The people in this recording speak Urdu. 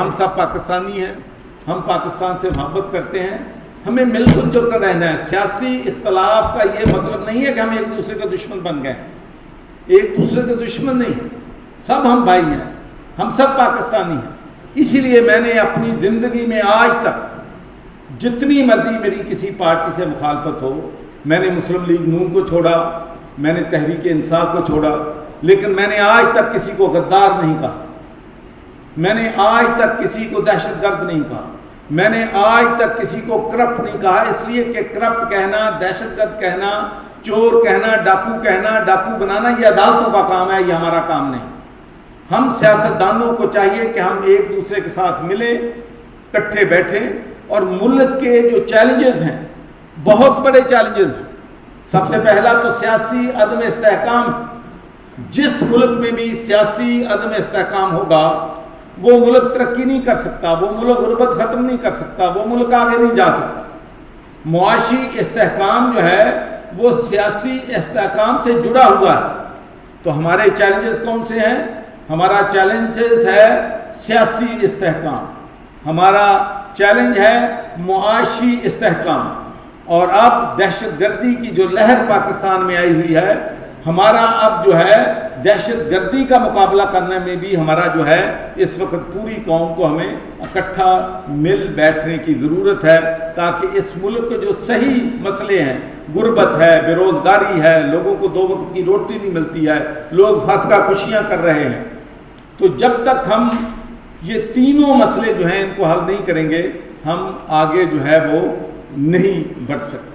ہم سب پاکستانی ہیں، ہم پاکستان سے محبت کرتے ہیں، ہمیں مل جل کر رہنا ہے۔ سیاسی اختلاف کا یہ مطلب نہیں ہے کہ ہم ایک دوسرے کے دشمن بن گئے ہیں، ایک دوسرے کے دشمن نہیں، سب ہم بھائی ہیں، ہم سب پاکستانی ہیں۔ اسی لیے میں نے اپنی زندگی میں آج تک جتنی مرضی میری کسی پارٹی سے مخالفت ہو، میں نے مسلم لیگ نون کو چھوڑا، میں نے تحریک انصاف کو چھوڑا، لیکن میں نے آج تک کسی کو غدار نہیں کہا، میں نے آج تک کسی کو دہشت گرد نہیں کہا، میں نے آج تک کسی کو کرپٹ نہیں کہا، اس لیے کہ کرپٹ کہنا، دہشت گرد کہنا، چور کہنا، ڈاکو بنانا یہ عدالتوں کا کام ہے، یہ ہمارا کام نہیں۔ ہم سیاستدانوں کو چاہیے کہ ہم ایک دوسرے کے ساتھ ملیں، اکٹھے بیٹھیں، اور ملک کے جو چیلنجز ہیں بہت بڑے چیلنجز ہیں۔ سب سے پہلا تو سیاسی عدم استحکام، جس ملک میں بھی سیاسی عدم استحکام ہوگا وہ ملک ترقی نہیں کر سکتا، وہ ملک غربت ختم نہیں کر سکتا، وہ ملک آگے نہیں جا سکتا۔ معاشی استحکام جو ہے وہ سیاسی استحکام سے جڑا ہوا ہے۔ تو ہمارے چیلنجز کون سے ہیں؟ ہمارا چیلنجز ہے سیاسی استحکام، ہمارا چیلنج ہے معاشی استحکام، اور اب دہشت گردی کی جو لہر پاکستان میں آئی ہوئی ہے، ہمارا اب جو ہے دہشت گردی کا مقابلہ کرنے میں بھی ہمارا جو ہے اس وقت پوری قوم کو ہمیں اکٹھا مل بیٹھنے کی ضرورت ہے، تاکہ اس ملک کے جو صحیح مسئلے ہیں، غربت ہے، بے روزگاری ہے، لوگوں کو 2 وقت کی روٹی نہیں ملتی ہے، لوگ فاقہ کشیاں کر رہے ہیں، تو جب تک ہم یہ تینوں مسئلے جو ہیں ان کو حل نہیں کریں گے، ہم آگے جو ہے وہ نہیں بڑھ سکتے۔